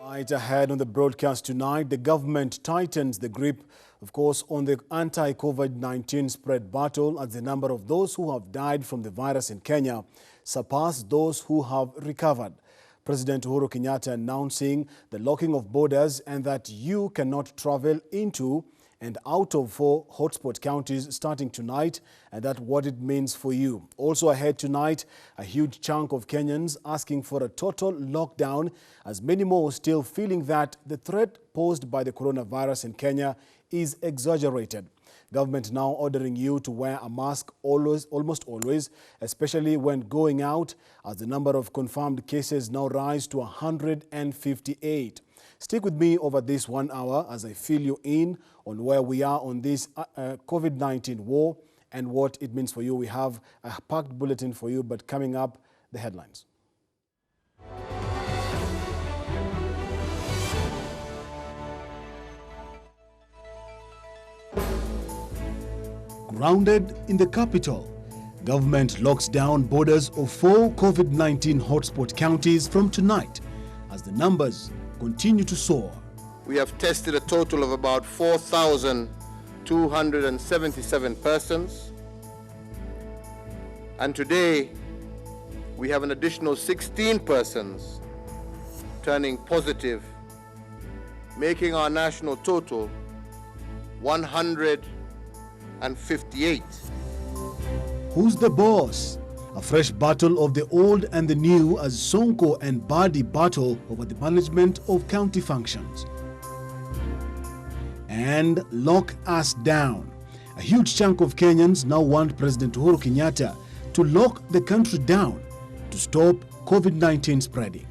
Right ahead on the broadcast tonight, the government tightens the grip, of course, on the anti-COVID-19 spread battle as the number of those who have died from the virus in Kenya surpass those who have recovered. President Uhuru Kenyatta announcing the locking of borders and that you cannot travel into and out of 4 hotspot counties starting tonight, and that's what it means for you. Also ahead tonight, a huge chunk of Kenyans asking for a total lockdown, as many more still feeling that the threat posed by the coronavirus in Kenya is exaggerated. Government now ordering you to wear a mask almost always, especially when going out, as the number of confirmed cases now rise to 158. Stick with me over this 1 hour as I fill you in on where we are on this COVID-19 war and what it means for you. We have a packed bulletin for you, but coming up, the headlines. Grounded in the capital, government locks down borders of 4 COVID-19 hotspot counties from tonight as the numbers continue to soar. We have tested a total of about 4,277 persons. And today, we have an additional 16 persons turning positive, making our national total 158. Who's the boss? A fresh battle of the old and the new as Sonko and Badi battle over the management of county functions. And lock us down. A huge chunk of Kenyans now want President Uhuru Kenyatta to lock the country down to stop COVID-19 spreading.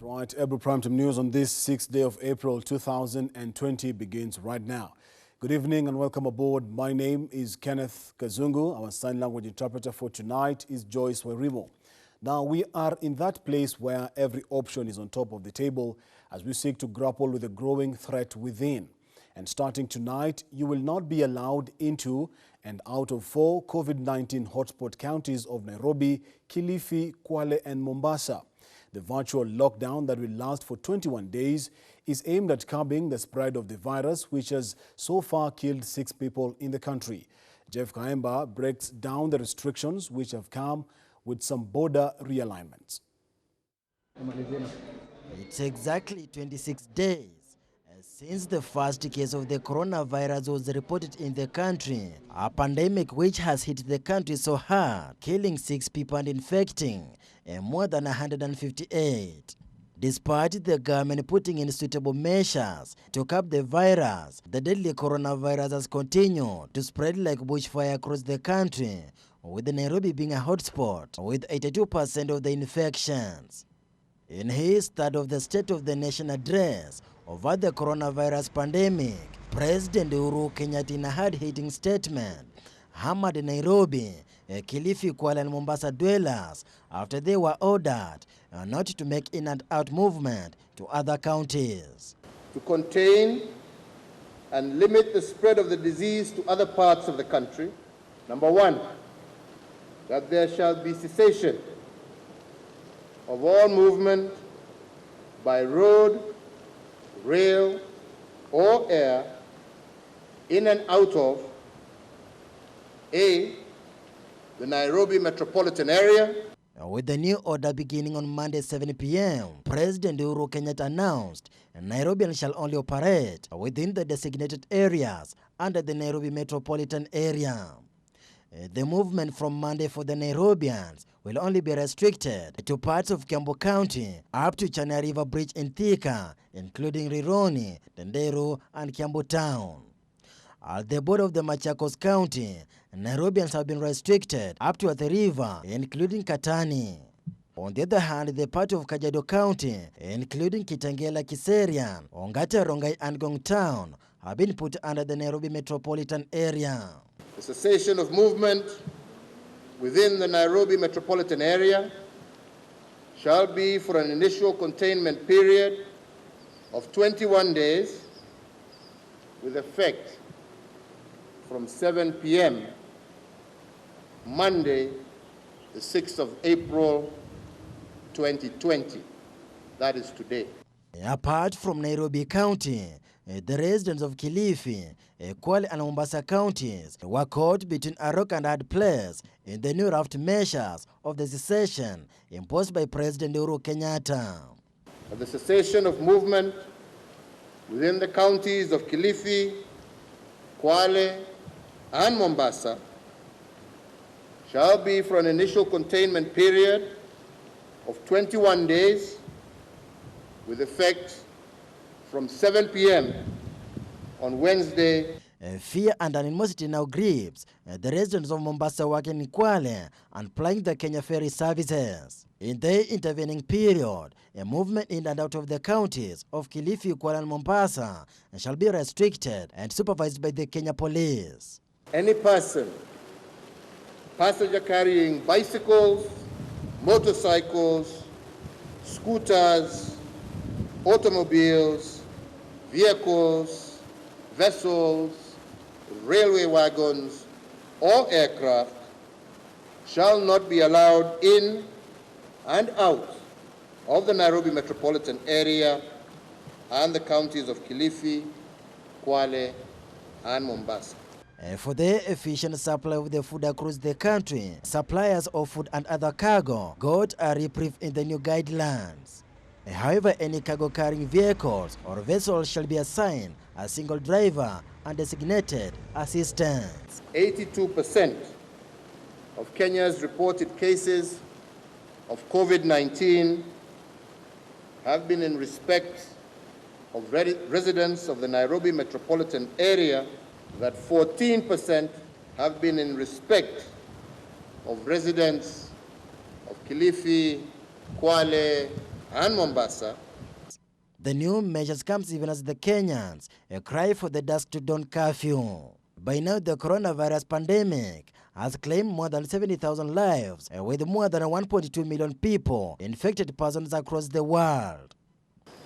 Right, April Primetime News on this 6th day of April 2020 begins right now. Good evening and welcome aboard. My name is Kenneth Kazungu. Our sign language interpreter for tonight is Joyce Werimo. Now we are in that place where every option is on top of the table as we seek to grapple with the growing threat within. And starting tonight, you will not be allowed into and out of 4 COVID-19 hotspot counties of Nairobi, Kilifi, Kwale and Mombasa. The virtual lockdown that will last for 21 days is aimed at curbing the spread of the virus, which has so far killed 6 people in the country. Jeff Kaemba breaks down the restrictions which have come with some border realignments. It's exactly 26 days since the first case of the coronavirus was reported in the country, a pandemic which has hit the country so hard, killing 6 people and infecting more than 158. Despite the government putting in suitable measures to curb the virus, the deadly coronavirus has continued to spread like bushfire across the country, with Nairobi being a hotspot with 82% of the infections. In his third of the State of the Nation address over the coronavirus pandemic, President Uhuru Kenyatta, in a hard-hitting statement, hammered Nairobi, Kilifi, Kwale and Mombasa dwellers after they were ordered not to make in and out movement to other counties. To contain and limit the spread of the disease to other parts of the country, number 1, that there shall be cessation of all movement by road, rail, or air in and out of A, the Nairobi metropolitan area. With the new order beginning on Monday 7 p.m., President Uhuru Kenyatta announced Nairobians shall only operate within the designated areas under the Nairobi metropolitan area. The movement from Monday for the Nairobians will only be restricted to parts of Kiambu County up to Chania River Bridge in Thika, including Rironi, Tendero, and Kiambu Town. At the border of the Machakos County, Nairobians have been restricted up to the river, including Katani. On the other hand, the part of Kajiado County, including Kitengela, Kiserian, Ongata, Rongai and Ngong Town, have been put under the Nairobi metropolitan area. The cessation of movement within the Nairobi metropolitan area shall be for an initial containment period of 21 days with effect from 7 p.m. Monday, the 6th of April, 2020. That is today. Apart from Nairobi County, the residents of Kilifi, Kwale and Mombasa counties were caught between a rock and hard place in the new raft measures of the cessation imposed by President Uhuru Kenyatta. The cessation of movement within the counties of Kilifi, Kwale, and Mombasa shall be for an initial containment period of 21 days with effect from 7 p.m. on Wednesday. Fear and animosity now grips the residents of Mombasa working in Kwale and plying the Kenya ferry services. In the intervening period, a movement in and out of the counties of Kilifi, Kwale and Mombasa shall be restricted and supervised by the Kenya police. Any person, passenger carrying bicycles, motorcycles, scooters, automobiles, vehicles, vessels, railway wagons, or aircraft shall not be allowed in and out of the Nairobi metropolitan area and the counties of Kilifi, Kwale, and Mombasa. For the efficient supply of the food across the country, suppliers of food and other cargo got a reprieve in the new guidelines. However, any cargo carrying vehicles or vessels shall be assigned a single driver and designated assistants. 82% of Kenya's reported cases of COVID-19 have been in respect of residents of the Nairobi metropolitan area, that 14% have been in respect of residents of Kilifi, Kwale, and Mombasa. The new measures comes even as the Kenyans cry for the dusk to dawn curfew. By now, the coronavirus pandemic has claimed more than 70,000 lives, with more than 1.2 million people infected persons across the world.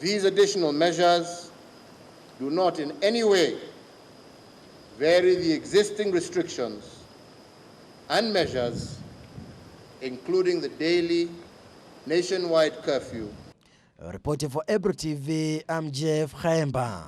These additional measures do not in any way vary the existing restrictions and measures, including the daily nationwide curfew. Reporting for Ebro TV, I'm Jeff Khaemba.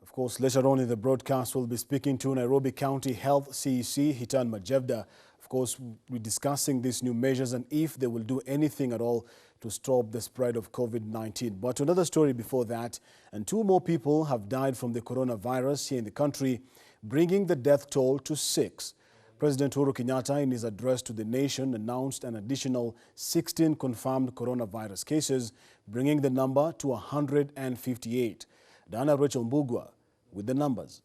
Of course, later on in the broadcast, we'll be speaking to Nairobi County Health CEC, Hitan Majevda. Of course, we're discussing these new measures and if they will do anything at all to stop the spread of COVID-19. But another story before that, and 2 more people have died from the coronavirus here in the country, bringing the death toll to 6. President Uhuru Kenyatta, in his address to the nation, announced an additional 16 confirmed coronavirus cases, bringing the number to 158. Dana Rachel Mbugwa with the numbers.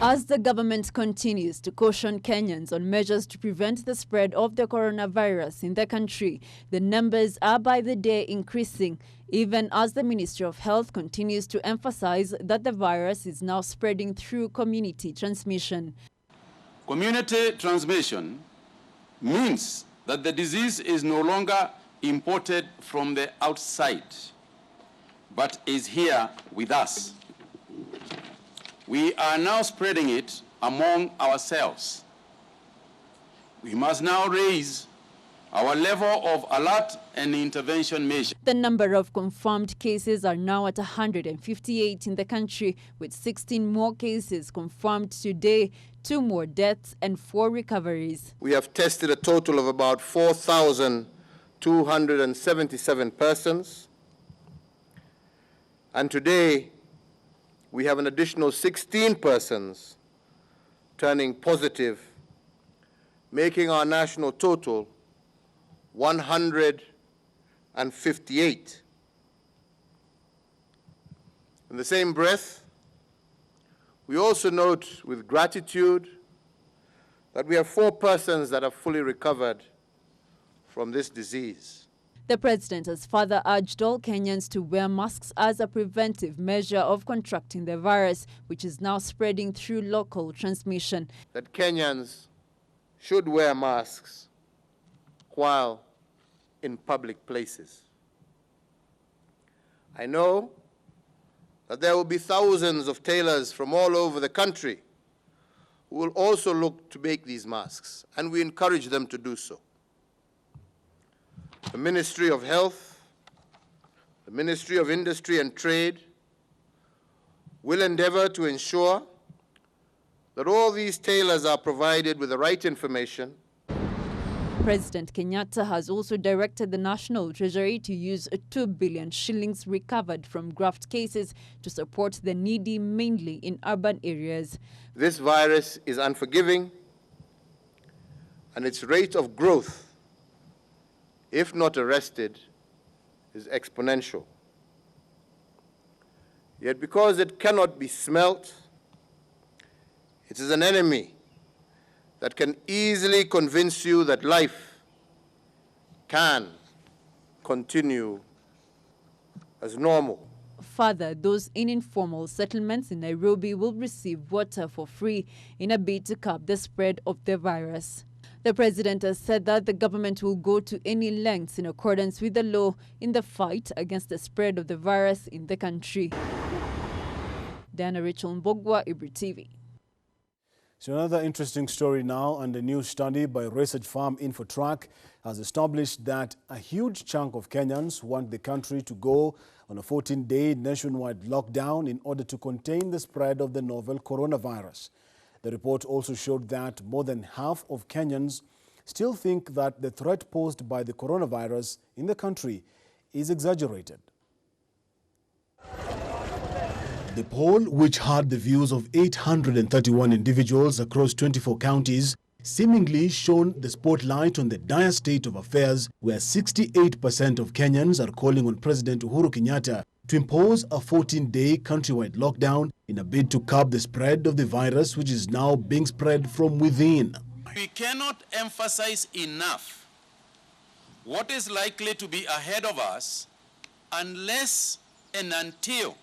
As the government continues to caution Kenyans on measures to prevent the spread of the coronavirus in the country, the numbers are by the day increasing, even as the Ministry of Health continues to emphasize that the virus is now spreading through community transmission. Community transmission means that the disease is no longer imported from the outside, but is here with us. We are now spreading it among ourselves. We must now raise our level of alert and intervention measures. The number of confirmed cases are now at 158 in the country, with 16 more cases confirmed today, 2 more deaths and 4 recoveries. We have tested a total of about 4,277 persons. And today, we have an additional 16 persons turning positive, making our national total 158. In the same breath, we also note with gratitude that we have 4 persons that have fully recovered from this disease. The president has further urged all Kenyans to wear masks as a preventive measure of contracting the virus, which is now spreading through local transmission. That Kenyans should wear masks while in public places. I know that there will be thousands of tailors from all over the country who will also look to make these masks, and we encourage them to do so. The Ministry of Health, the Ministry of Industry and Trade will endeavor to ensure that all these tailors are provided with the right information. President Kenyatta has also directed the National Treasury to use 2 billion shillings recovered from graft cases to support the needy, mainly in urban areas. This virus is unforgiving, and its rate of growth, if not arrested, is exponential. Yet because it cannot be smelt, it is an enemy that can easily convince you that life can continue as normal. Further, those in informal settlements in Nairobi will receive water for free in a bid to curb the spread of the virus. The president has said that the government will go to any lengths in accordance with the law in the fight against the spread of the virus in the country. Diana Rachel Mbogwa, Ibri TV. So another interesting story now, and a new study by research firm Infotrack has established that a huge chunk of Kenyans want the country to go on a 14-day nationwide lockdown in order to contain the spread of the novel coronavirus. The report also showed that more than half of Kenyans still think that the threat posed by the coronavirus in the country is exaggerated. The poll, which had the views of 831 individuals across 24 counties, seemingly shone the spotlight on the dire state of affairs, where 68% of Kenyans are calling on President Uhuru Kenyatta to impose a 14-day countrywide lockdown in a bid to curb the spread of the virus, which is now being spread from within. We cannot emphasize enough what is likely to be ahead of us unless and until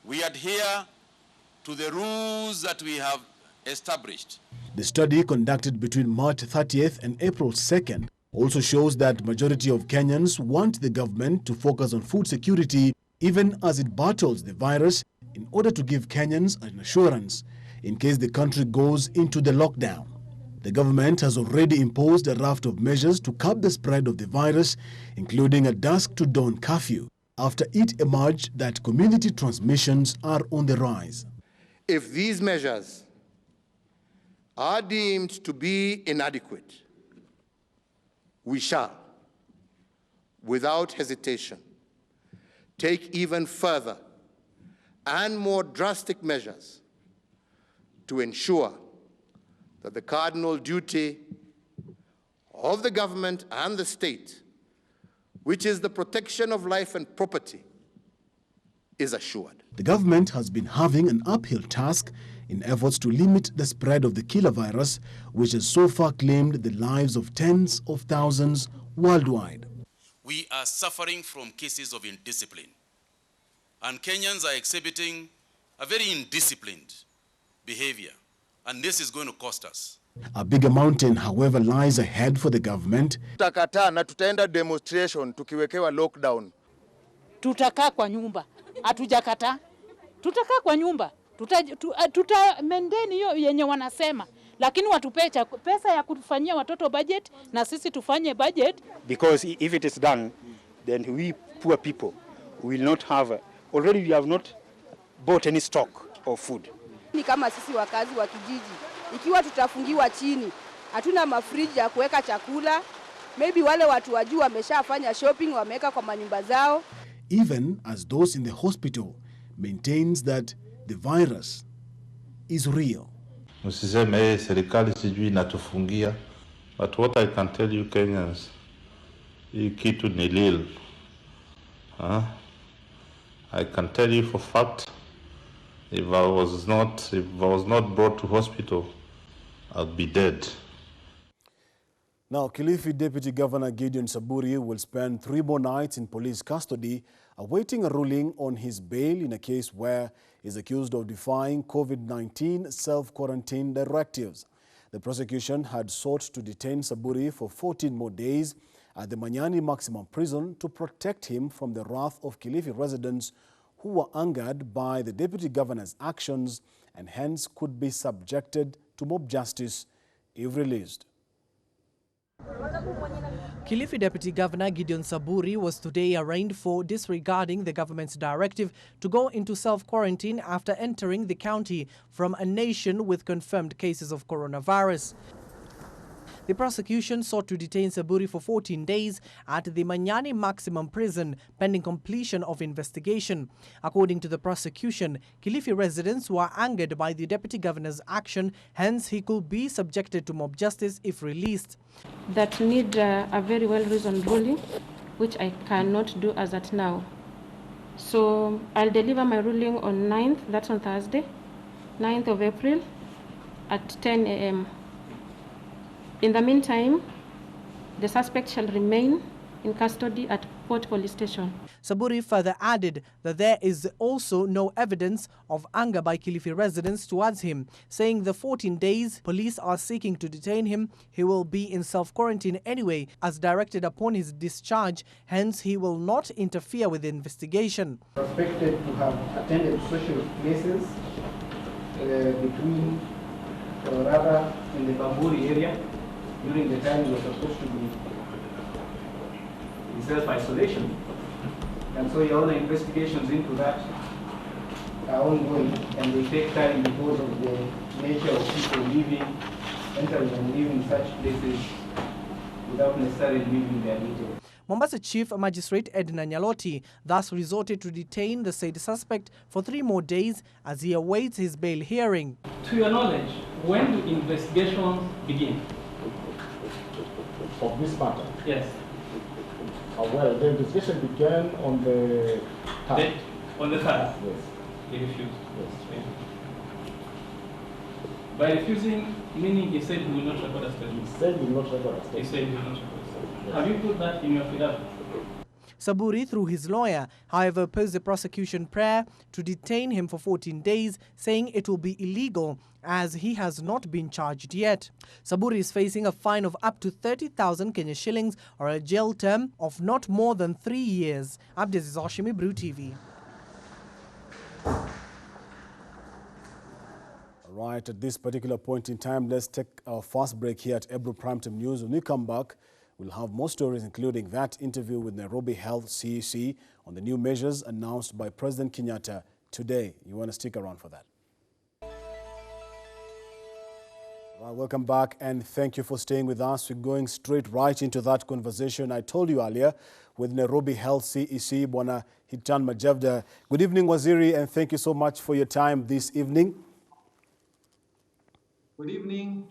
we adhere to the rules that we have established. The study, conducted between March 30th and April 2nd, also shows that majority of Kenyans want the government to focus on food security even as it battles the virus, in order to give Kenyans an assurance in case the country goes into the lockdown. The government has already imposed a raft of measures to curb the spread of the virus, including a dusk to dawn curfew, after it emerged that community transmissions are on the rise. If these measures are deemed to be inadequate, we shall, without hesitation, take even further and more drastic measures to ensure that the cardinal duty of the government and the state, which is the protection of life and property, is assured. The government has been having an uphill task in efforts to limit the spread of the killer virus, which has so far claimed the lives of tens of thousands worldwide. We are suffering from cases of indiscipline, and Kenyans are exhibiting a very indisciplined behavior, and this is going to cost us. A bigger mountain, however, lies ahead for the government. Tutakataa na tutaenda demonstration tukiwekewa lockdown. Tutakaa kwa nyumba. Hatujakataa. Tutakaa kwa nyumba. Tuta maintain hiyo yenye wanasema. Lakini watupee pesa ya kutufanyia watoto budget na sisi tufanye budget. Because if it is done, then we poor people will not have, already we have not bought any stock of food. Ni kama sisi wakazi wa kijiji, ikiwa tutafungiwa chini, hatuna mafriji ya kuweka chakula, maybe wale watu wajuu wameshafanya shopping, wameweka kwa manyumba zao. Even as those in the hospital maintains that the virus is real. Msiseme serikali sijui inatufungia, but what I can tell you Kenyans, hii kitu ni real. I can tell you for fact, if I was not brought to hospital, I'll be dead. Now, Kilifi Deputy Governor Gideon Saburi will spend 3 more nights in police custody, awaiting a ruling on his bail in a case where he is accused of defying COVID-19 self-quarantine directives. The prosecution had sought to detain Saburi for 14 more days at the Manyani Maximum Prison to protect him from the wrath of Kilifi residents who were angered by the Deputy Governor's actions and hence could be subjected to mob justice if released. Kilifi Deputy Governor Gideon Saburi was today arraigned for disregarding the government's directive to go into self-quarantine after entering the county from a nation with confirmed cases of coronavirus. The prosecution sought to detain Saburi for 14 days at the Manyani Maximum Prison pending completion of investigation. According to the prosecution, Kilifi residents were angered by the Deputy Governor's action, hence he could be subjected to mob justice if released. That need a very well-reasoned ruling, which I cannot do as at now. So I'll deliver my ruling on 9th, that's on Thursday, 9th of April at 10 a.m. In the meantime, the suspect shall remain in custody at Port Police Station. Saburi further added that there is also no evidence of anger by Kilifi residents towards him, saying the 14 days police are seeking to detain him, he will be in self-quarantine anyway, as directed upon his discharge, hence he will not interfere with the investigation. Suspected to have attended social places between, or rather in the Bamburi area, during the time he was supposed to be in self-isolation. And so all the investigations into that are ongoing, and they take time because of the nature of people leaving, entering and leaving such places without necessarily leaving their details. Mombasa Chief Magistrate Edna Nyaloti thus resorted to detain the said suspect for 3 more days as he awaits his bail hearing. To your knowledge, when do investigations begin? Of this matter? Yes. Well, the investigation began on the 3rd. On the 3rd? Yes. He refused? Yes. By refusing, meaning he said he will not record a statement? He said he will not record a statement. He said he will not record a statement. Yes. Have you put that in your affidavit? Saburi, through his lawyer, however, opposed the prosecution prayer to detain him for 14 days, saying it will be illegal as he has not been charged yet. Saburi is facing a fine of up to 30,000 Kenya shillings or a jail term of not more than 3 years. Abdiaziz Oshimi, Brew TV. All right, at this particular point in time, let's take our first break here at Ebro Primetime News. When we come back, we'll have more stories, including that interview with Nairobi Health CEC on the new measures announced by President Kenyatta today. You want to stick around for that. All right, welcome back, and thank you for staying with us. We're going straight right into that conversation I told you earlier with Nairobi Health CEC, Bwana Hitan Majevda. Good evening, Waziri, and thank you so much for your time this evening. Good evening.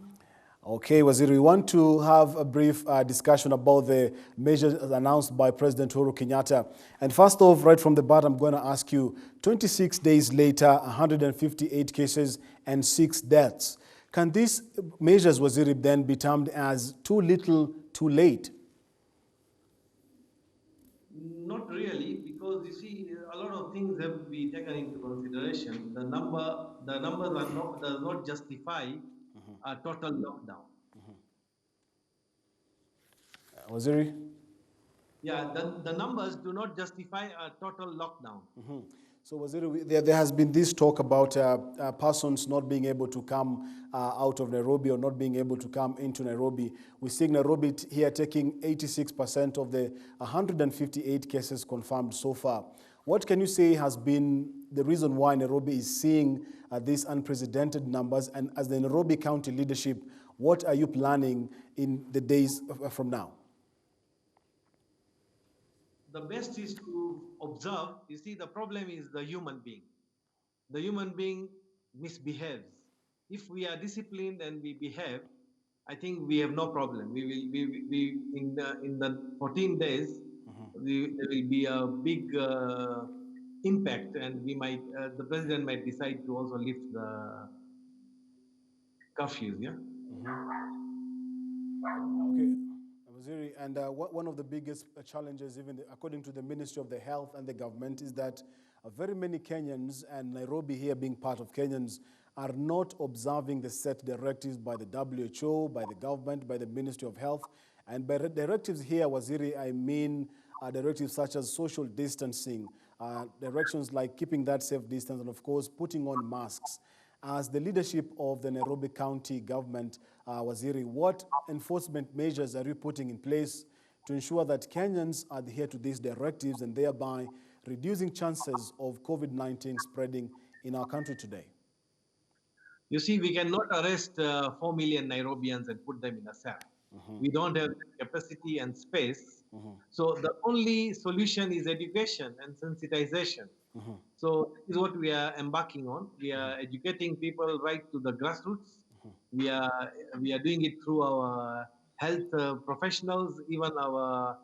Okay, Waziri, we want to have a brief discussion about the measures announced by President Uhuru Kenyatta. And first off, right from the bat, I'm going to ask you, 26 days later, 158 cases and 6 deaths. Can these measures, Waziri, then be termed as too little, too late? Not really, because you see, a lot of things have to be taken into consideration. The numbers does not justify a total lockdown. Waziri? Yeah, the numbers do not justify a total lockdown. So, Waziri, there has been this talk about persons not being able to come out of Nairobi or not being able to come into Nairobi. We're seeing Nairobi here taking 86% of the 158 cases confirmed so far. What can you say has been the reason why Nairobi is seeing these unprecedented numbers? And as the Nairobi County leadership, what are you planning in the days from now? The best is to observe. You see, the problem is the human being. The human being misbehaves. If we are disciplined and we behave, I think we have no problem. We in the 14 days, there will be a big impact, and we might the president might decide to also lift the curfews. Yeah. Okay, Waziri, and one of the biggest challenges, even according to the Ministry of the Health and the government, is that very many Kenyans, and Nairobi here being part of Kenyans, are not observing the set directives by the WHO, by the government, by the Ministry of Health. And by directives here, Waziri, I mean directives such as social distancing, directions like keeping that safe distance, and of course, putting on masks. As the leadership of the Nairobi County government, Waziri, what enforcement measures are you putting in place to ensure that Kenyans adhere to these directives and thereby reducing chances of COVID-19 spreading in our country today? You see, we cannot arrest 4 million Nairobians and put them in a cell. We don't have the capacity and space. So the only solution is education and sensitization. So this is what we are embarking on. We are educating people right to the grassroots. We are doing it through our health professionals, even our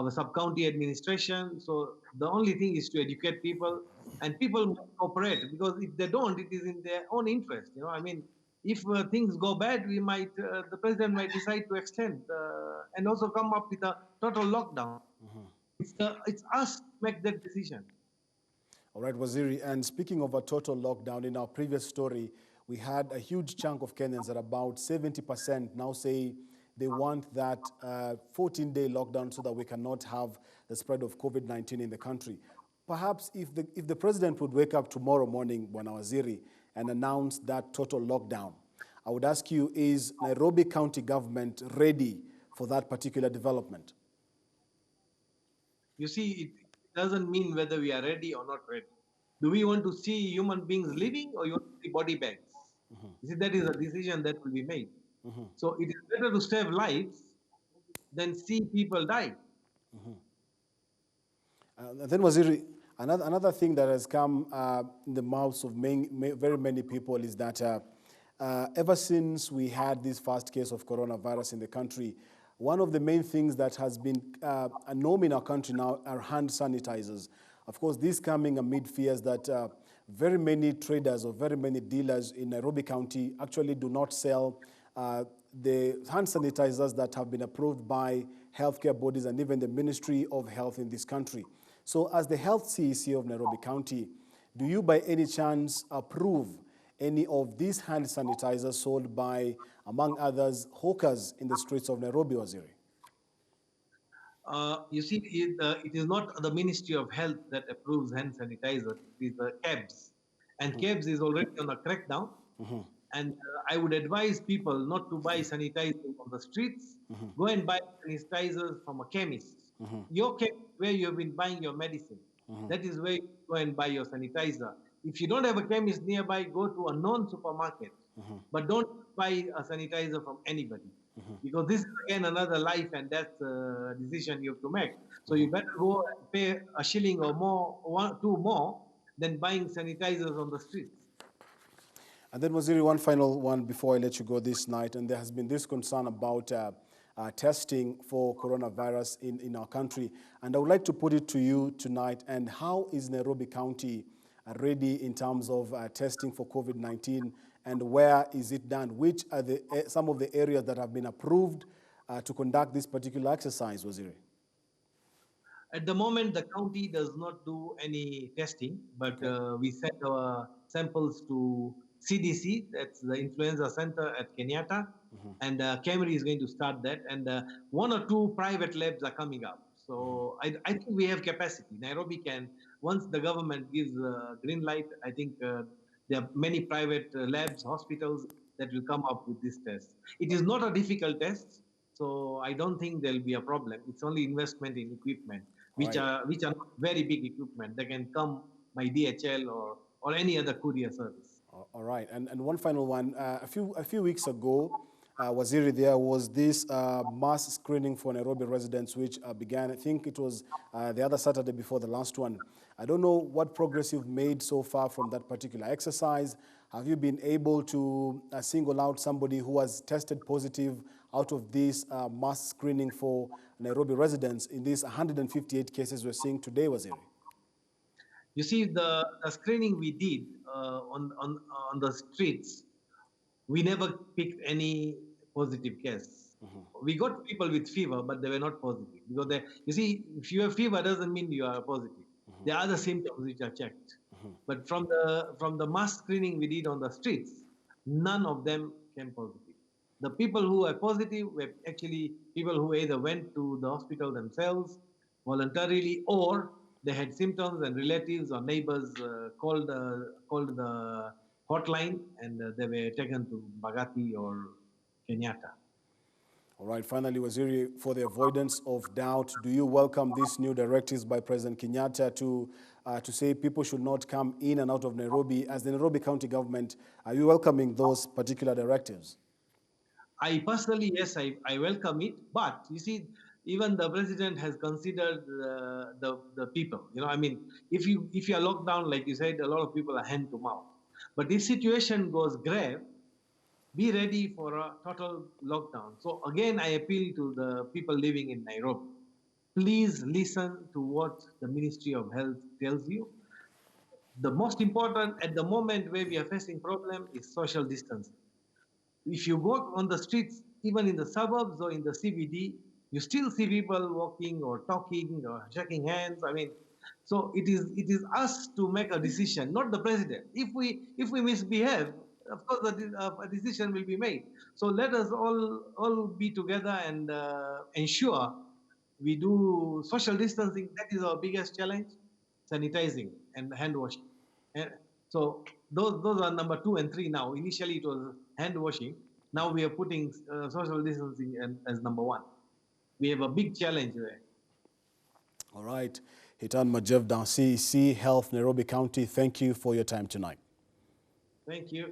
sub-county administration. So the only thing is to educate people, and people must cooperate, because if they don't, it is in their own interest. You know, I mean, if things go bad, we might the president might decide to extend and also come up with a total lockdown. It's us to make that decision. All right, Waziri, and speaking of a total lockdown, in our previous story, we had a huge chunk of Kenyans, at about 70%, now say they want that 14-day lockdown so that we cannot have the spread of COVID-19 in the country. Perhaps if the president would wake up tomorrow morning, Bwana Waziri, and announce that total lockdown, I would ask you, is Nairobi County government ready for that particular development? You see, it doesn't mean whether we are ready or not ready. Do we want to see human beings living, or you want to see body bags? You see, that is a decision that will be made. So it is better to save lives than see people die. Then, Waziri, another thing that has come in the mouths of very many people is that ever since we had this first case of coronavirus in the country, one of the main things that has been a norm in our country now are hand sanitizers. Of course, this coming amid fears that very many traders or very many dealers in Nairobi County actually do not sell the hand sanitizers that have been approved by healthcare bodies and even the Ministry of Health in this country. So as the health CEC of Nairobi County, do you by any chance approve any of these hand sanitizers sold by, among others, hawkers in the streets of Nairobi, Waziri? You see, it is not the Ministry of Health that approves hand sanitizer. It is the KEBS. And KEBS is already on a crackdown. And I would advise people not to buy sanitizer on the streets. Go and buy sanitizers from a chemist. Your chemist, where you have been buying your medicine, that is where you go and buy your sanitizer. If you don't have a chemist nearby, go to a non-supermarket. But don't buy a sanitizer from anybody. Because this is, again, another life and death decision you have to make. So you better go and pay a shilling or more, two more, than buying sanitizers on the streets. And then, Waziri, one final one before I let you go this night, and there has been this concern about testing for coronavirus in our country. And I would like to put it to you tonight, and how is Nairobi County ready in terms of testing for COVID-19, and where is it done? Which are some of the areas that have been approved to conduct this particular exercise, Waziri? At the moment, the county does not do any testing, but we send our samples to CDC, that's the influenza center at Kenyatta, and Camry is going to start that, and one or two private labs are coming up. So I think we have capacity. Nairobi can, once the government gives a green light, I think there are many private labs, hospitals that will come up with this test. It is not a difficult test, so I don't think there'll be a problem. It's only investment in equipment, which are not very big equipment. They can come by DHL or any other courier service. All right, and one final one. A few weeks ago, Waziri, there was this mass screening for Nairobi residents, which began, I think it was the other Saturday before the last one. I don't know what progress you've made so far from that particular exercise. Have you been able to single out somebody who has tested positive out of this mass screening for Nairobi residents in these 158 cases we're seeing today, Waziri? You see, the screening we did on the streets, we never picked any positive case. We got people with fever, but they were not positive. Because they, you see, if you have fever, doesn't mean you are positive. There are other symptoms which are checked. But from the mass screening we did on the streets, none of them came positive. The people who were positive were actually people who either went to the hospital themselves voluntarily, or they had symptoms and relatives or neighbors called the hotline, and they were taken to Bagati or Kenyatta. All right, finally, Waziri, for the avoidance of doubt, do you welcome these new directives by President Kenyatta to say people should not come in and out of Nairobi? As the Nairobi County government, are you welcoming those particular directives? I personally, yes, I welcome it. But you see, even the president has considered the people. You know, I mean, if you are locked down, like you said, a lot of people are hand to mouth. But if situation goes grave, be ready for a total lockdown. So again, I appeal to the people living in Nairobi. Please listen to what the Ministry of Health tells you. The most important at the moment where we are facing problem is social distancing. If you go on the streets, even in the suburbs or in the CBD, you still see people walking or talking or shaking hands. I mean, so it is us to make a decision, not the president. If we misbehave, of course a decision will be made. So let us all be together and ensure we do social distancing. That is our biggest challenge: sanitizing and hand washing. And so those are number 2 and 3 now. Initially it was hand washing. Now we are putting social distancing as number 1. We have a big challenge there. All right. Hitan Majevda, CEC Health, Nairobi County, thank you for your time tonight. Thank you.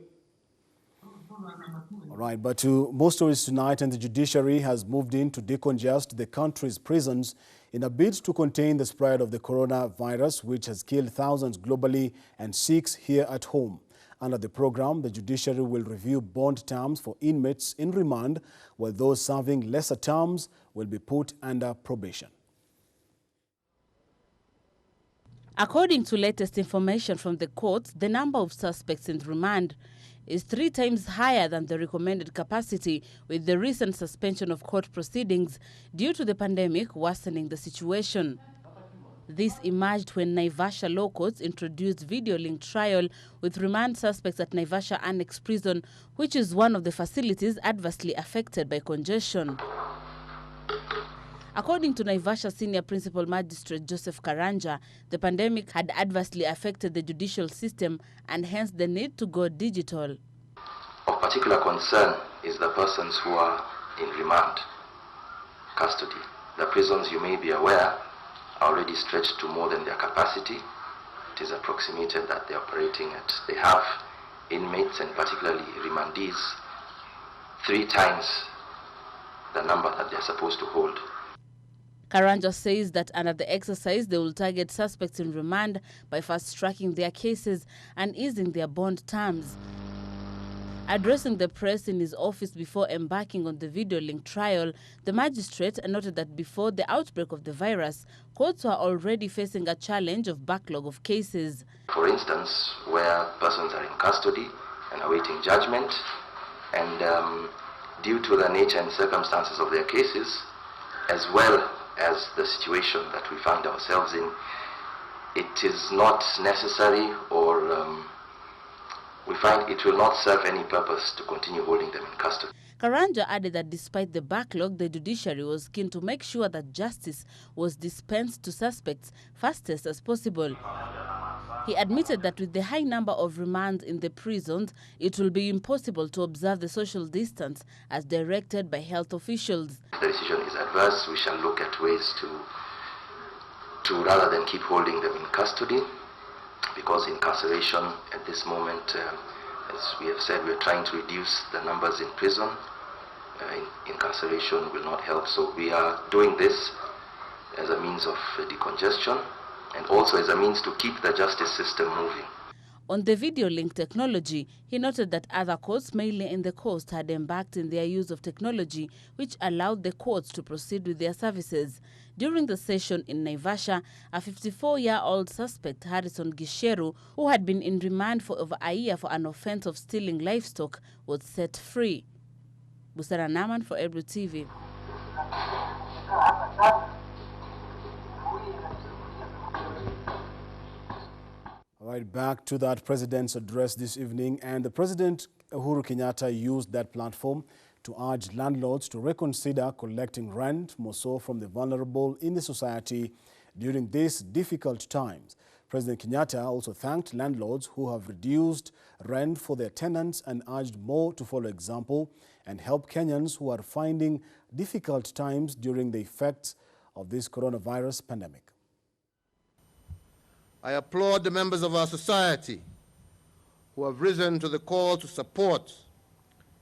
All right, but to more stories tonight, and the judiciary has moved in to decongest the country's prisons in a bid to contain the spread of the coronavirus, which has killed thousands globally and 6 here at home. Under the program, the judiciary will review bond terms for inmates in remand, while those serving lesser terms will be put under probation. According to latest information from the courts, the number of suspects in remand is 3 times higher than the recommended capacity, with the recent suspension of court proceedings due to the pandemic worsening the situation. This emerged when Naivasha law courts introduced video link trial with remand suspects at Naivasha Annex Prison, which is one of the facilities adversely affected by congestion. According to Naivasha Senior Principal Magistrate Joseph Karanja, the pandemic had adversely affected the judicial system and hence the need to go digital. Of particular concern is the persons who are in remand custody. The prisons, you may be aware, are already stretched to more than their capacity. It is approximated that they have inmates, and particularly remandees, 3 times the number that they're supposed to hold. Karanja says that under the exercise, they will target suspects in remand by fast-tracking their cases and easing their bond terms. Addressing the press in his office before embarking on the video link trial, the magistrate noted that before the outbreak of the virus, courts were already facing a challenge of backlog of cases. For instance, where persons are in custody and awaiting judgment, and due to the nature and circumstances of their cases, as well as the situation that we find ourselves in, it is not necessary, or we find it will not serve any purpose to continue holding them in custody. Karanja added that despite the backlog, the judiciary was keen to make sure that justice was dispensed to suspects fastest as possible. He admitted that with the high number of remands in the prisons, it will be impossible to observe the social distance as directed by health officials. If the decision is adverse, we shall look at ways to rather than keep holding them in custody, because incarceration at this moment, as we have said, we are trying to reduce the numbers in prison. Incarceration will not help, so we are doing this as a means of decongestion, and also as a means to keep the justice system moving. On the video link technology, he noted that other courts, mainly in the coast, had embarked in their use of technology, which allowed the courts to proceed with their services. During the session in Naivasha, a 54-year-old suspect, Harrison Gisheru, who had been in remand for over a year for an offense of stealing livestock, was set free. Busara Naman for Ebru TV. All right, back to that president's address this evening, and the President Uhuru Kenyatta used that platform to urge landlords to reconsider collecting rent, more so from the vulnerable in the society during these difficult times. President Kenyatta also thanked landlords who have reduced rent for their tenants and urged more to follow example and help Kenyans who are finding difficult times during the effects of this coronavirus pandemic. I applaud the members of our society who have risen to the call to support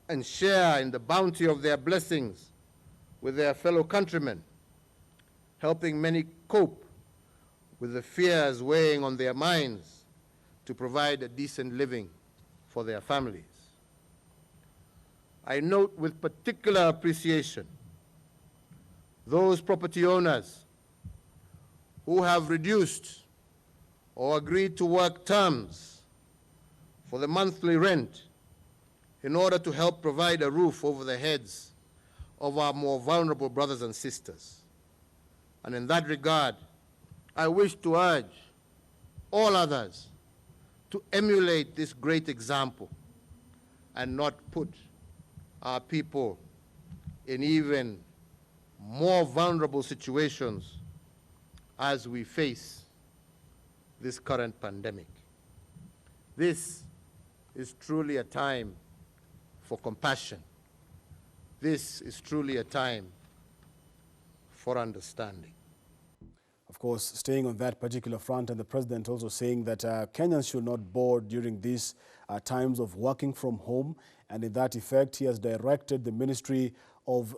and share in the bounty of their blessings with their fellow countrymen, helping many cope with the fears weighing on their minds to provide a decent living for their families. I note with particular appreciation those property owners who have reduced or agreed to work terms for the monthly rent in order to help provide a roof over the heads of our more vulnerable brothers and sisters. And in that regard, I wish to urge all others to emulate this great example and not put our people in even more vulnerable situations as we face this current pandemic. This is truly a time for compassion. This is truly a time for understanding. Of course, staying on that particular front, and the president also saying that Kenyans should not board during these times of working from home. And in that effect, he has directed the Ministry of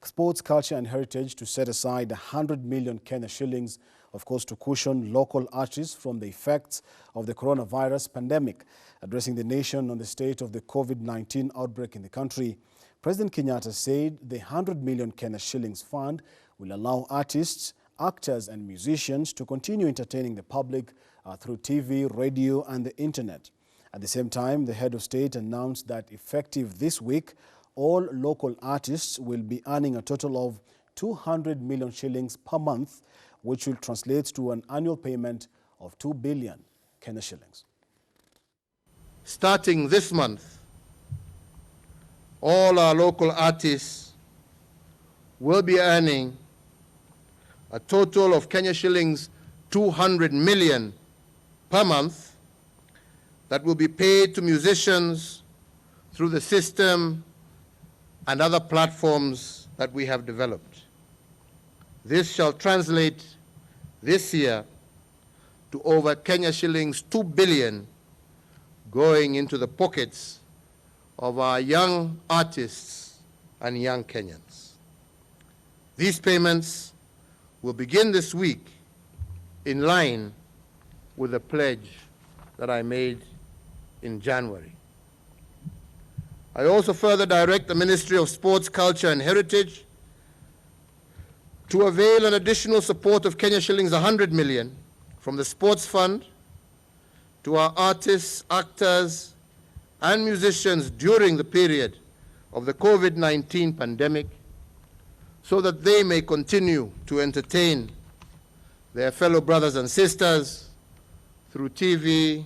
Sports, Culture and Heritage to set aside 100 million Kenya shillings, of course, to cushion local artists from the effects of the coronavirus pandemic. Addressing the nation on the state of the COVID-19 outbreak in the country, President Kenyatta said the 100 million Kenya shillings fund will allow artists, actors and musicians to continue entertaining the public through TV, radio and the internet. At the same time, the head of state announced that effective this week, all local artists will be earning a total of 200 million shillings per month, which will translate to an annual payment of 2 billion Kenya shillings. Starting this month, all our local artists will be earning a total of Kenya shillings 200 million per month that will be paid to musicians through the system and other platforms that we have developed. This shall translate this year to over Kenya shillings 2 billion going into the pockets of our young artists and young Kenyans. These payments will begin this week in line with the pledge that I made in January. I also further direct the Ministry of Sports, Culture and Heritage to avail an additional support of Kenya shillings 100 million from the Sports Fund to our artists, actors and musicians during the period of the COVID-19 pandemic, so that they may continue to entertain their fellow brothers and sisters through TV,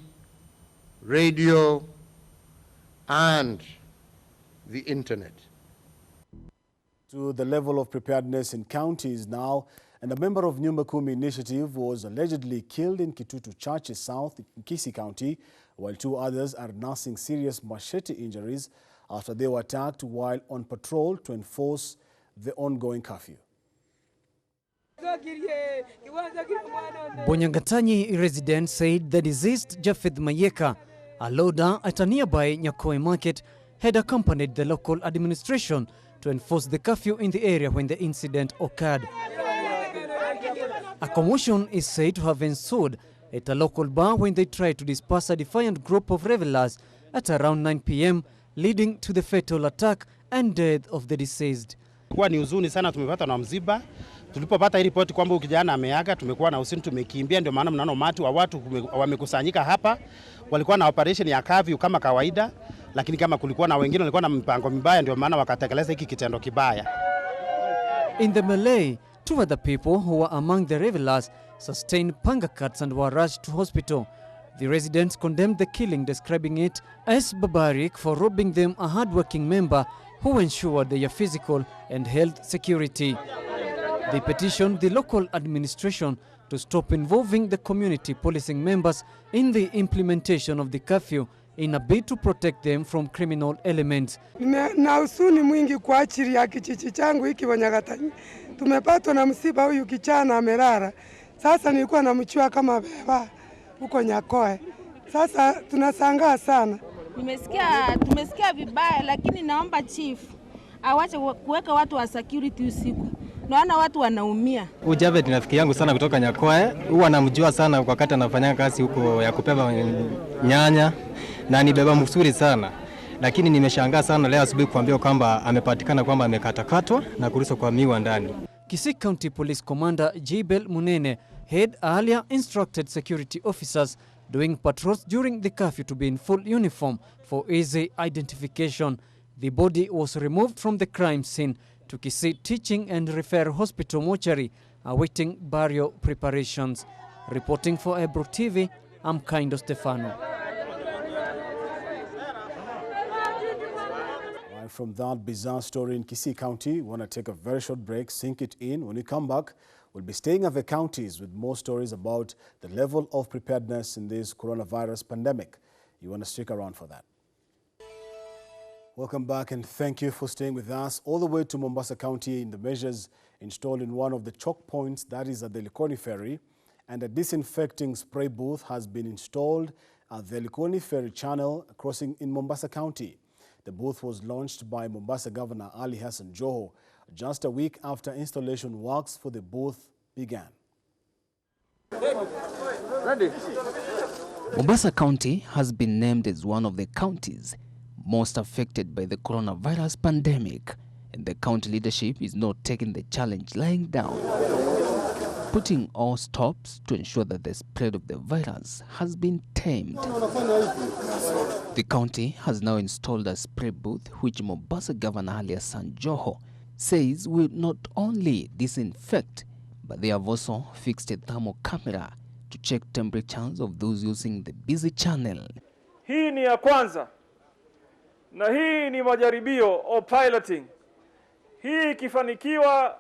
radio, and the internet. To the level of preparedness in counties now, and a member of Nyumba Kumi initiative was allegedly killed in Kitutu Churches South in Kisii County, while 2 others are nursing serious machete injuries after they were attacked while on patrol to enforce the ongoing curfew. Bonyangatanyi residents said the deceased Japheth Mayeka, a loader at a nearby Nyakoi market, had accompanied the local administration to enforce the curfew in the area when the incident occurred. A commotion is said to have ensued at a local bar when they tried to disperse a defiant group of revelers at around 9 p.m, leading to the fatal attack and death of the deceased. Kwa ni huzuni sana tumepata na mziba. Tulipopata hii ripoti kwamba kijana ameaga, tumekuwa na huzuni, tumekimbia, ndio maana mnaona umati wa watu wamekusanyika hapa. Walikuwa na operation ya curfew kama kawaida. lakini kama kulikuwa na wengine walikuwa na mpango mibaya ndio maana wakatekeleza hiki kitendo kibaya. In the melee, 2 other people who were among the revelers sustained panga cuts and were rushed to hospital. The residents condemned the killing, describing it as barbaric for robbing them a hard-working member who ensured their physical and health security. They petitioned the local administration to stop involving the community policing members in the implementation of the curfew in a bid to protect them from criminal elements. Na usuni mwingi kwa ajili ya kijiji changu hiki Wanyagatani. Tumepatwa na msiba, huyu kichana amelala. Sasa nilikuwa namchua kama beba huko Nyakoe. Sasa tunasangaa sana. Tumesikia vibaya, lakini naomba chief awache kuweka watu wa security usiku. Naona watu wanaumia. Ujave ni rafiki yangu sana kutoka Nyakoe. Huwa namjua sana wakati anafanya kazi huko ya kubeba nyanya na ni beba mzuri sana. Lakini nimeshangaa sana leo asubuhi kuambiwa kwamba amepatikana kwamba amekatakatwa na kurushwa kwa miwa ndani. Kisii County Police Commander Jibel Munene had earlier instructed security officers doing patrols during the curfew to be in full uniform for easy identification. The body was removed from the crime scene to Kisii Teaching and Referral Hospital mortuary, awaiting burial preparations. Reporting for Ebro TV, I'm Kaindo Stefano. From that bizarre story in Kisii County, we want to take a very short break, sink it in. When we come back, we'll be staying at the counties with more stories about the level of preparedness in this coronavirus pandemic. You want to stick around for that. Welcome back and thank you for staying with us all the way to Mombasa County in the measures installed in one of the choke points, that is at the Likoni Ferry, and a disinfecting spray booth has been installed at the Likoni Ferry Channel crossing in Mombasa County. The booth was launched by Mombasa Governor Ali Hassan Joho just a week after installation works for the booth began. Ready? Mombasa County has been named as one of the counties most affected by the coronavirus pandemic, and the county leadership is not taking the challenge lying down, putting all stops to ensure that the spread of the virus has been tamed. The county has now installed a spray booth which Mombasa Governor Ali Hassan Joho says will not only disinfect, but they have also fixed a thermal camera to check temperatures of those using the busy channel. Hii ni ya kwanza, na hii ni majaribio or piloting. Hii ikifanikiwa,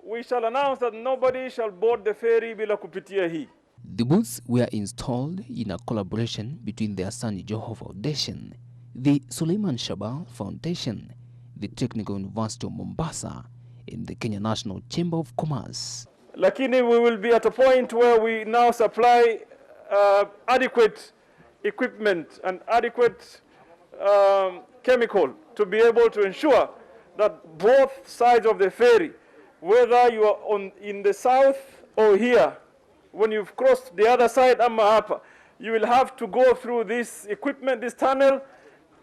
we shall announce that nobody shall board the ferry bila kupitia hii. The booths were installed in a collaboration between the Hassan Joho Foundation, the Suleiman Shabal Foundation, the Technical University of Mombasa, and the Kenya National Chamber of Commerce. Lakini we will be at a point where we now supply adequate equipment and adequate chemical to be able to ensure that both sides of the ferry, whether you are in the south or here, when you've crossed the other side, you will have to go through this equipment, this tunnel,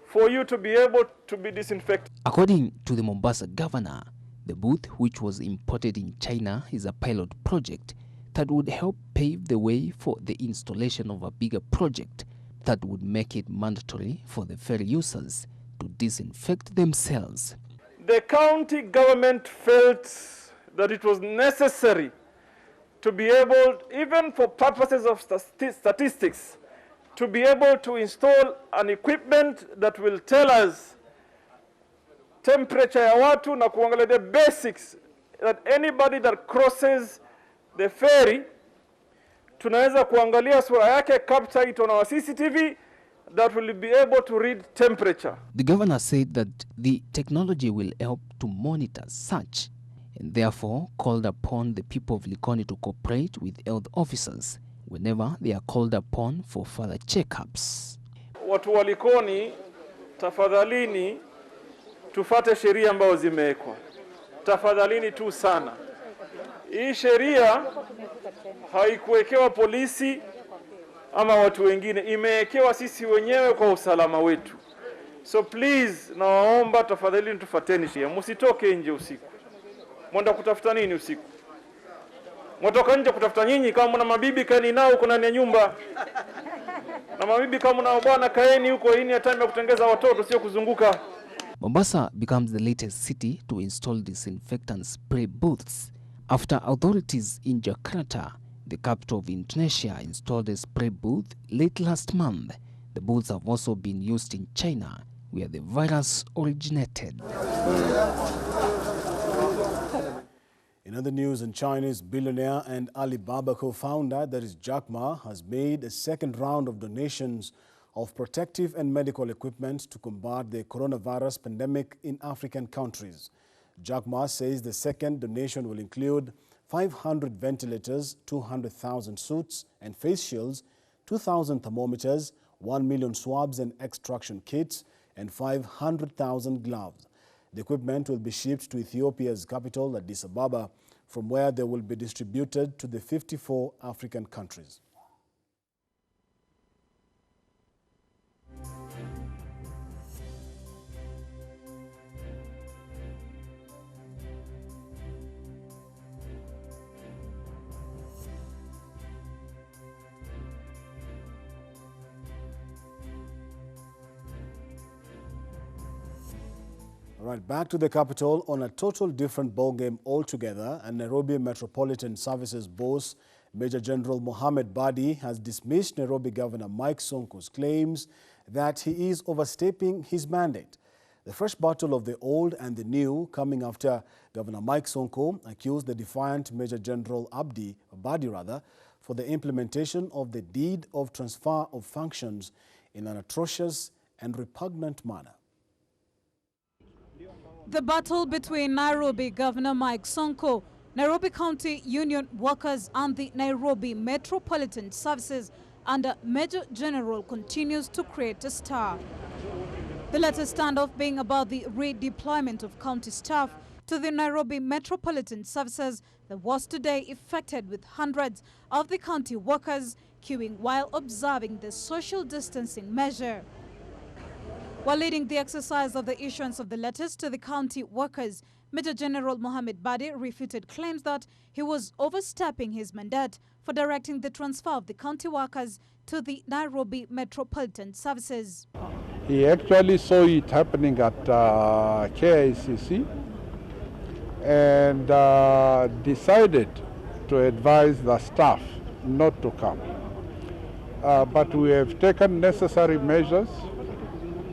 for you to be able to be disinfected. According to the Mombasa governor, the booth, which was imported in China, is a pilot project that would help pave the way for the installation of a bigger project that would make it mandatory for the ferry users to disinfect themselves. The county government felt that it was necessary to be able, even for purposes of statistics, to be able to install an equipment that will tell us temperature ya watu na kuangalia the basics, that anybody that crosses the ferry, tunaweza kuangalia sura yake, capture it on our CCTV, that will be able to read temperature. The governor said that the technology will help to monitor such, and therefore called upon the people of Likoni to cooperate with health officers whenever they are called upon for further checkups. Watu wa Likoni, tafadhalini tufate sheria ambazo zimewekwa. Tafadhalini tu sana. Hii sheria haikuwekewa polisi ama watu wengine, imewekewa sisi wenyewe kwa usalama wetu. So please, nawaomba tafadhalini tufateni sheria. Msitoke nje usiku. Mwenda kutafuta nini usiku? Mwatoka nje kutafuta nyinyi kama mna mabibi kani nao kuna ndani ya nyumba. Na mabibi kama na bwana, kaeni huko, hii ni time ya kutengeza watoto, sio kuzunguka. Mombasa becomes the latest city to install disinfectant spray booths after authorities in Jakarta, the capital of Indonesia, installed a spray booth late last month. The booths have also been used in China, where the virus originated. In other news, Chinese billionaire and Alibaba co-founder, that is Jack Ma, has made a second round of donations of protective and medical equipment to combat the coronavirus pandemic in African countries. Jack Ma says the second donation will include 500 ventilators, 200,000 suits and face shields, 2,000 thermometers, 1 million swabs and extraction kits, and 500,000 gloves. The equipment will be shipped to Ethiopia's capital, Addis Ababa, from where they will be distributed to the 54 African countries. All right, back to the capital on a total different ballgame altogether, and Nairobi Metropolitan Services boss Major General Mohammed Badi has dismissed Nairobi Governor Mike Sonko's claims that he is overstepping his mandate. The fresh battle of the old and the new coming after Governor Mike Sonko accused the defiant Major General Badi for the implementation of the deed of transfer of functions in an atrocious and repugnant manner. The battle between Nairobi Governor Mike Sonko, Nairobi County Union workers and the Nairobi Metropolitan Services under Major General continues to create a stir. The latest standoff being about the redeployment of county staff to the Nairobi Metropolitan Services that was today effected with hundreds of the county workers queuing while observing the social distancing measure. While leading the exercise of the issuance of the letters to the county workers, Major General Mohammed Badi refuted claims that he was overstepping his mandate for directing the transfer of the county workers to the Nairobi Metropolitan Services. He actually saw it happening at KICC and decided to advise the staff not to come. But we have taken necessary measures,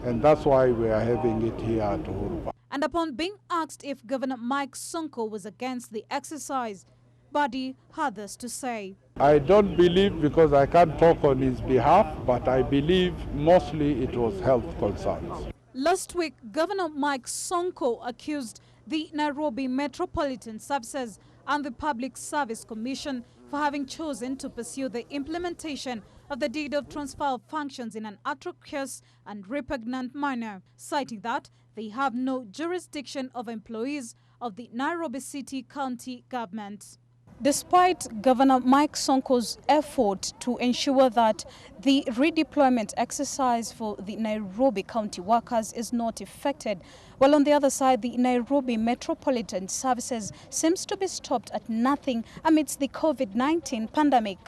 and that's why we are having it here at Uhuru. And upon being asked if Governor Mike Sonko was against the exercise, Badi had this to say. I don't believe, because I can't talk on his behalf, but I believe mostly it was health concerns. Last week, Governor Mike Sonko accused the Nairobi Metropolitan Services and the Public Service Commission for having chosen to pursue the implementation of the deed of transfer of functions in an atrocious and repugnant manner, citing that they have no jurisdiction of employees of the Nairobi City County government. Despite Governor Mike Sonko's effort to ensure that the redeployment exercise for the Nairobi County workers is not effected, while on the other side, the Nairobi Metropolitan Services seems to be stopped at nothing amidst the COVID-19 pandemic.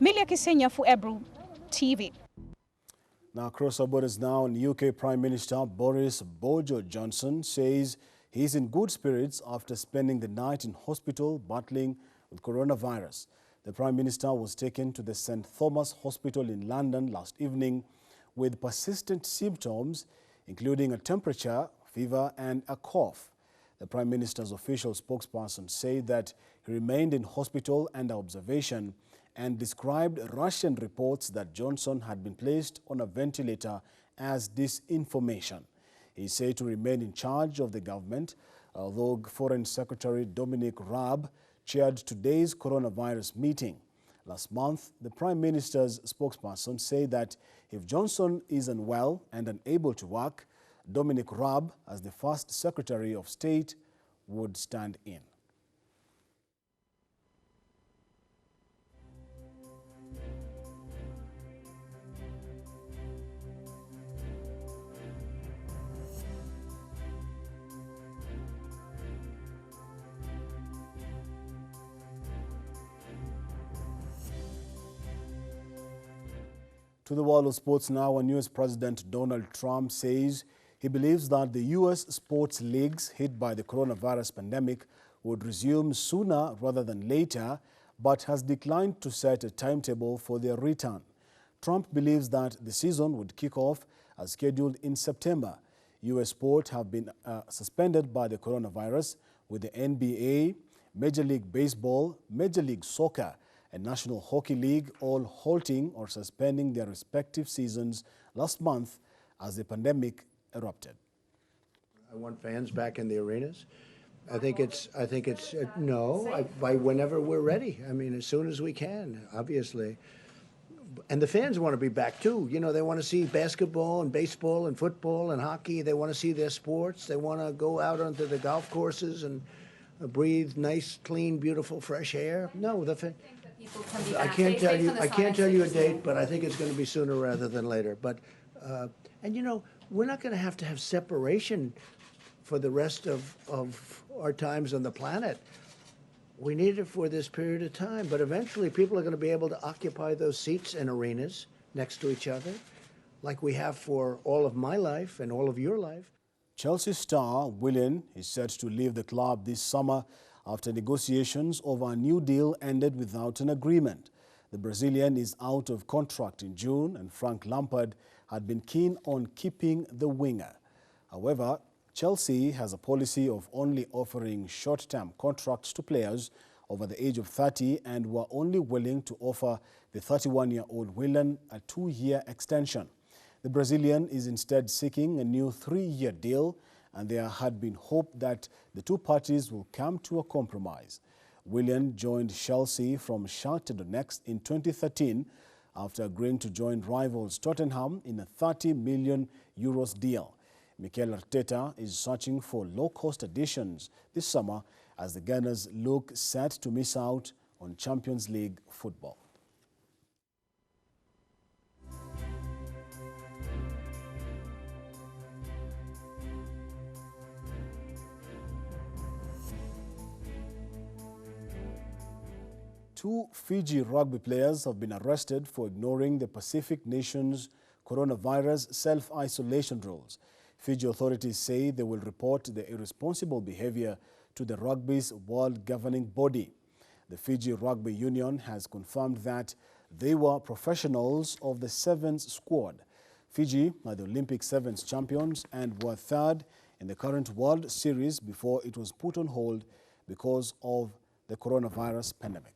Milia Kisenya for Ebru TV. Now, across our borders now, UK Prime Minister Boris Bojo Johnson says he's in good spirits after spending the night in hospital battling with coronavirus. The Prime Minister was taken to the St. Thomas Hospital in London last evening with persistent symptoms, including a temperature, fever and a cough. The Prime Minister's official spokesperson said that he remained in hospital under observation and described Russian reports that Johnson had been placed on a ventilator as disinformation. He said to remain in charge of the government, although Foreign Secretary Dominic Raab chaired today's coronavirus meeting. Last month, the Prime Minister's spokesperson said that if Johnson is unwell and unable to work, Dominic Raab, as the first Secretary of State, would stand in. To the world of sports now, and US President Donald Trump says he believes that the US sports leagues hit by the coronavirus pandemic would resume sooner rather than later, but has declined to set a timetable for their return. Trump believes that the season would kick off as scheduled in September. US sports have been suspended by the coronavirus, with the NBA, Major League Baseball, Major League Soccer, and National Hockey League all halting or suspending their respective seasons last month as the pandemic erupted. I want fans back in the arenas. I think it's by whenever we're ready. I mean, as soon as we can, obviously. And the fans want to be back too. You know, they want to see basketball and baseball and football and hockey. They want to see their sports. They want to go out onto the golf courses and breathe nice, clean, beautiful, fresh air. No, I can't tell you a date, but I think it's going to be sooner rather than later. But and you know, we're not going to have separation for the rest of our times on the planet. We need it for this period of time, but eventually people are going to be able to occupy those seats in arenas next to each other, like we have for all of my life and all of your life. Chelsea star Willian is set to leave the club this summer after negotiations over a new deal ended without an agreement. The Brazilian is out of contract in June, and Frank Lampard had been keen on keeping the winger. However, Chelsea has a policy of only offering short-term contracts to players over the age of 30 and were only willing to offer the 31-year-old Willian a 2-year extension. The Brazilian is instead seeking a new 3-year deal, and there had been hope that the two parties will come to a compromise. Willian joined Chelsea from Shakhtar Donetsk in 2013 after agreeing to join rivals Tottenham in a €30 million deal. Mikel Arteta is searching for low-cost additions this summer as the Gunners look set to miss out on Champions League football. Two Fiji rugby players have been arrested for ignoring the Pacific nation's coronavirus self-isolation rules. Fiji authorities say they will report the irresponsible behavior to the rugby's world governing body. The Fiji Rugby Union has confirmed that they were professionals of the Sevens squad. Fiji are the Olympic Sevens champions and were third in the current World Series before it was put on hold because of the coronavirus pandemic.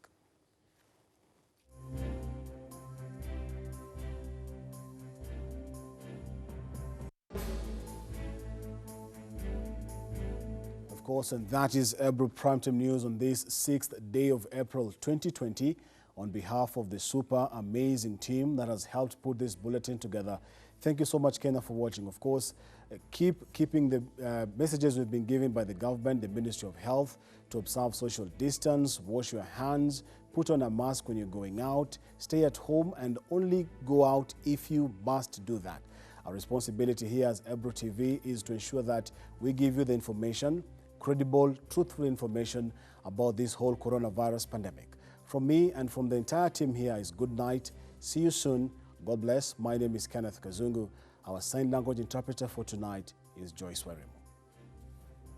Of course, and that is Ebru Primetime News on this 6th day of April 2020. On behalf of the super amazing team that has helped put this bulletin together, thank you so much, Kenneth, for watching. Of course, keeping the messages we've been given by the government, the Ministry of Health, to observe social distance, wash your hands, put on a mask when you're going out, stay at home, and only go out if you must do that. Our responsibility here as Ebru TV is to ensure that we give you the information, credible, truthful information about this whole coronavirus pandemic. From me and from the entire team here is good night. See you soon. God bless. My name is Kenneth Kazungu. Our sign language interpreter for tonight is Joyce Warim.